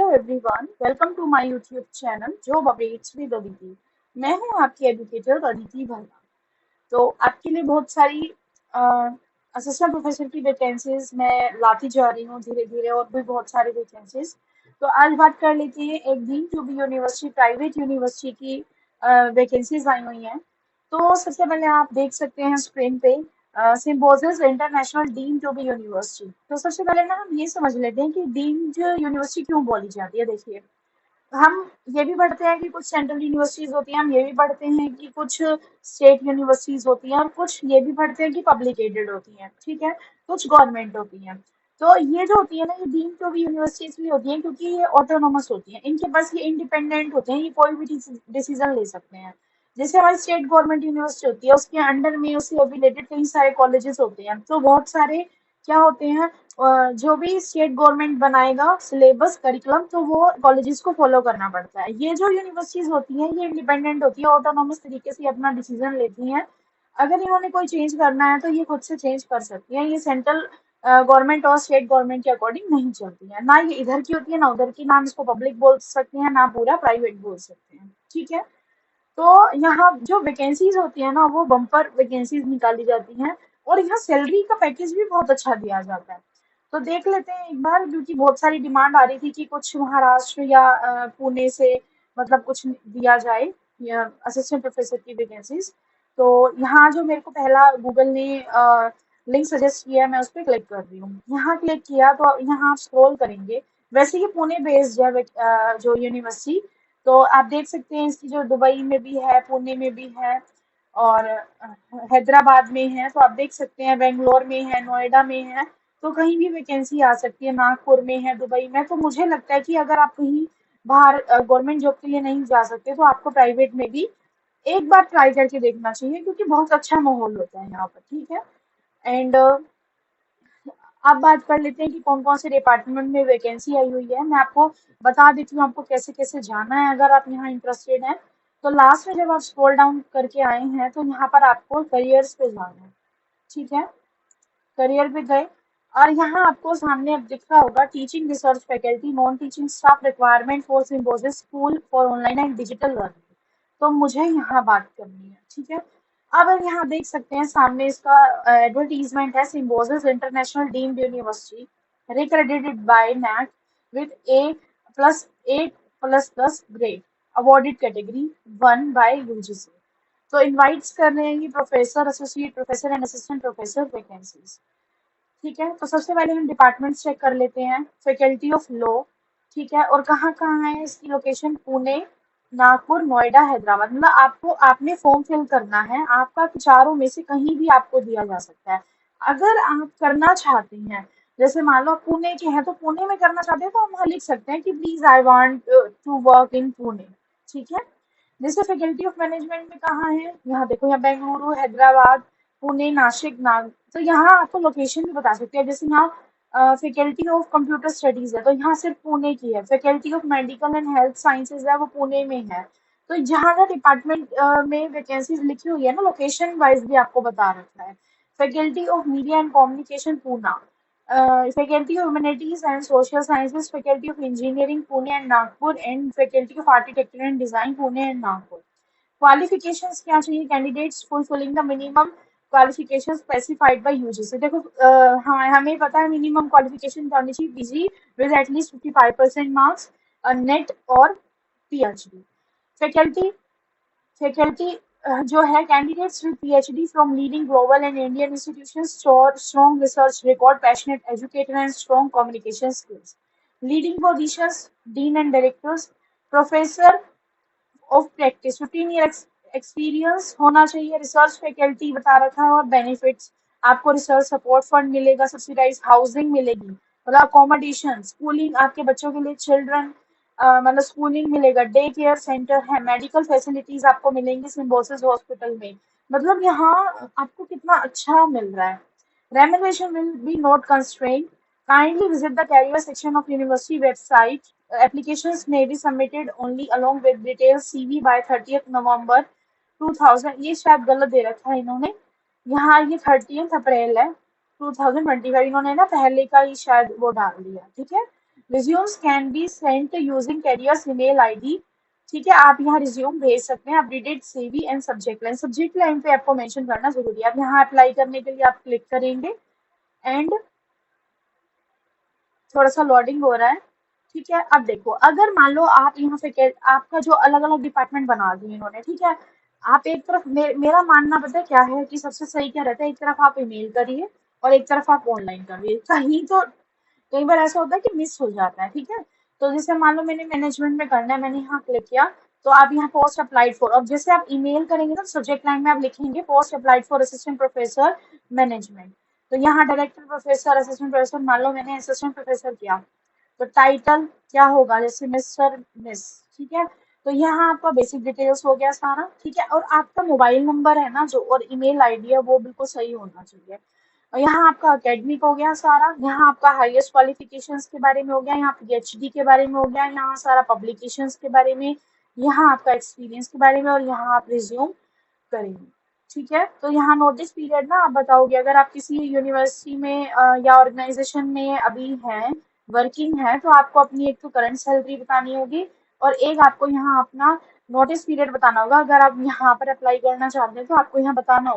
Hello everyone, welcome to my YouTube channel job updates with Aditi. मैं हूं आपकी educator Aditi Bhalla. तो आपके लिए बहुत सारी असिस्टेंट प्रोफेसर की वैकेंसीज मैं लाती जा रही हूँ धीरे धीरे, और भी बहुत सारी वैकेंसीज। तो आज बात कर लेते हैं एक दिन जो भी यूनिवर्सिटी, प्राइवेट यूनिवर्सिटी की वैकेंसीज आई हुई हैं। तो सबसे पहले आप देख सकते हैं स्क्रीन पे Symbiosis international deemed to be university. तो सबसे पहले ना हम ये समझ लेते हैं कि डीम्ड यूनिवर्सिटी क्यों बोली जाती है। देखिए, हम ये भी पढ़ते हैं कि कुछ सेंट्रल यूनिवर्सिटीज होती हैं, हम ये भी पढ़ते हैं कि कुछ स्टेट यूनिवर्सिटीज होती हैं, और कुछ ये भी पढ़ते हैं कि पब्लिक एडेड होती हैं, ठीक है, कुछ गवर्नमेंट होती हैं। तो ये जो होती है ना, ये डीम्ड टू बी यूनिवर्सिटीज भी होती हैं क्योंकि ये ऑटोनोमस होती हैं, इनके पास ये इंडिपेंडेंट होते हैं, ये कोई भी डिसीजन ले सकते हैं। जैसे हमारी स्टेट गवर्नमेंट यूनिवर्सिटी होती है, उसके अंडर में उससे रिलेटेड कई सारे कॉलेजेस होते हैं, तो बहुत सारे क्या होते हैं, जो भी स्टेट गवर्नमेंट बनाएगा सिलेबस करिकुलम, तो वो कॉलेजेस को फॉलो करना पड़ता है। ये जो यूनिवर्सिटीज होती हैं ये इंडिपेंडेंट होती है, ऑटोनोमस तरीके से अपना डिसीजन लेती हैं। अगर इन्होंने कोई चेंज करना है तो ये खुद से चेंज कर सकती हैं। ये सेंट्रल गवर्नमेंट और स्टेट गवर्नमेंट के अकॉर्डिंग नहीं चलती है, ना ये इधर की होती है ना उधर की, ना हम इसको पब्लिक बोल सकते हैं ना पूरा प्राइवेट बोल सकते हैं, ठीक है। तो यहाँ जो वैकेंसीज होती है ना, वो बम्पर वैकेंसीज निकाली जाती हैं, और यहाँ सैलरी का पैकेज भी बहुत अच्छा दिया जाता है। तो देख लेते हैं एक बार, क्योंकि बहुत सारी डिमांड आ रही थी कि कुछ महाराष्ट्र या पुणे से मतलब कुछ दिया जाए या असिस्टेंट प्रोफेसर की वैकेंसीज। तो यहाँ जो मेरे को पहला गूगल ने लिंक सजेस्ट किया है, मैं उस पर क्लिक कर रही हूँ। यहाँ क्लिक किया तो यहाँ आप स्क्रॉल करेंगे। वैसे ये पुणे बेस्ड है जो यूनिवर्सिटी। तो आप देख सकते हैं इसकी जो दुबई में भी है, पुणे में भी है, और हैदराबाद में है। तो आप देख सकते हैं बेंगलोर में है, नोएडा में है। तो कहीं भी वैकेंसी आ सकती है, नागपुर में है, दुबई में। तो मुझे लगता है कि अगर आप कहीं बाहर गवर्नमेंट जॉब के लिए नहीं जा सकते तो आपको प्राइवेट में भी एक बार ट्राई करके देखना चाहिए, क्योंकि बहुत अच्छा माहौल होता है यहाँ पर, ठीक है। एंड अब बात कर लेते हैं कि कौन कौन से डिपार्टमेंट में वैकेंसी आई हुई है। मैं आपको बता देती हूँ आपको कैसे कैसे जाना है अगर आप यहाँ इंटरेस्टेड हैं। तो लास्ट में जब आप स्क्रॉल डाउन करके आए हैं तो यहाँ पर आपको करियर्स पे जाना है, ठीक है। करियर पे गए, और यहाँ आपको सामने अब दिख रहा होगा teaching research faculty non teaching staff requirement for Symbiosis school for online and digital learning. तो मुझे यहाँ बात करनी है, ठीक है। अब हम यहाँ देख सकते हैं सामने इसका एडवर्टीजमेंट है, Symbiosis international deemed university accredited by NAAC with A+8++ grade awarded category 1 by UGC. तो इनवाइट्स कर रहे हैं कि professor, associate professor and assistant professor vacancies, ठीक है। तो सबसे पहले हम डिपार्टमेंट चेक कर लेते हैं। फैकल्टी ऑफ लॉ, ठीक है। और कहाँ कहाँ है इसकी लोकेशन, पुणे, नागपुर, नोएडा, हैदराबाद। मतलब आपको आपने फॉर्म फिल करना है, आपका चारों में से कहीं भी आपको दिया जा सकता है। अगर आप करना चाहते हैं, जैसे मान लो आप पुणे के हैं तो पुणे में करना चाहते हैं, तो हम वहाँ लिख सकते हैं कि please I want to work in Pune, ठीक है। जैसे फैकल्टी ऑफ मैनेजमेंट में कहाँ है, यहाँ देखो, यहाँ बेंगलुरु, हैदराबाद, पुणे, नासिक, नाग। तो यहाँ आपको लोकेशन भी बता सकते हैं। जैसे यहाँ फैकल्टी ऑफ कंप्यूटर स्टडीज है तो यहाँ सिर्फ पुणे की है। Faculty of medical and health sciences है, वो पुणे में है। तो जहाँ ना डिपार्टमेंट में वैकेंसीज लिखी हुई है ना, लोकेशन वाइज भी आपको बता रखा है। Faculty of media and communication Poona, faculty of humanities and social sciences, faculty of engineering Pune and Nagpur, and faculty of architecture and design Pune and Nagpur. Qualifications क्या चाहिए, candidates fulfilling the minimum qualification specified by UGC. देखो, हाँ, हमें पता है minimum qualification करनी चाहिए PG with at least 55% marks, net और पीएचडी। फैकल्टी फैकल्टी जो है, candidates with PhD from leading global and Indian institutions, strong research record, passionate educator and strong communication skills. Leading positions, dean and directors, professor of practice, 15 year experience होना चाहिए। Research faculty बता रखा है, और benefits आपको research support fund मिलेगा, subsidise housing मिलेगी, मतलब अकोमोडेशन, स्कूलिंग आपके बच्चों के लिए, चिल्ड्रन मतलब स्कूलिंग मिलेगा, डे केयर सेंटर है, मेडिकल फैसिलिटीज आपको मिलेंगी सिम्बोसिस हॉस्पिटल में। मतलब यहाँ आपको कितना अच्छा मिल रहा है। Remuneration will be not constrained. Kindly visit the career section of university website. Applications may be submitted only along with detailed CV by 30th November 2000। ये शायद गलत दे रखा है इन्होंने, यहाँ ये 30th अप्रैल है 2025, इन्होंने ना पहले का ही शायद वो डाल दिया, ठीक है। Resumes can be sent using carriers email ID. ठीक है, आप यहाँ रिज्यूम भेज सकते हैं। Updated CV and subject line पे आपको मेंशन करना जरूरी है। अब यहाँ अप्लाई करने के लिए आप क्लिक करेंगे एंड थोड़ा सा लोडिंग हो रहा है। ठीक है, अब देखो, अगर मान लो आप यहाँ पे आपका जो अलग अलग डिपार्टमेंट बना दिए इन्होंने, ठीक है, आप एक तरफ मेरा मानना पता है क्या है कि सबसे सही क्या रहता है, एक तरफ आप ईमेल करिए और एक तरफ आप ऑनलाइन करिए। कहीं तो कई बार ऐसा होता है कि मिस हो जाता है। ठीक है, तो जैसे मान लो मैंने मैनेजमेंट में करना है, मैंने यहाँ क्लिक किया, तो आप यहाँ पोस्ट अप्लाइड फॉर, अब जैसे आप ईमेल करेंगे ना, सब्जेक्ट लाइन में आप लिखेंगे post applied for assistant professor management. तो यहाँ डायरेक्टर प्रोफेसर असिस्टेंट प्रोफेसर, मान लो मैंने असिस्टेंट प्रोफेसर किया, तो टाइटल क्या होगा, जैसे मिस्टर मिस। ठीक है, तो यहाँ आपका बेसिक डिटेल्स हो गया सारा। ठीक है, और आपका मोबाइल नंबर है ना जो, और ईमेल आईडी है, वो बिल्कुल सही होना चाहिए। और यहाँ आपका अकेडमिक हो गया सारा, यहाँ आपका हाईएस्ट क्वालिफिकेशंस के बारे में हो गया, यहाँ पीएचडी के बारे में हो गया, यहाँ सारा पब्लिकेशंस के बारे में, यहाँ आपका एक्सपीरियंस के बारे में, और यहाँ आप रिज्यूम करेंगे। ठीक है, तो यहाँ नोटिस पीरियड ना आप बताओगे, अगर आप किसी यूनिवर्सिटी में या ऑर्गेनाइजेशन में अभी हैं, वर्किंग है, तो आपको अपनी एक तो करंट सैलरी बतानी होगी, और एक आपको यहाँ अपना नोटिस पीरियड बताना होगा। अगर आप यहाँ पर अप्लाई करना चाहते हैं तो आपको यहाँ बताना होगा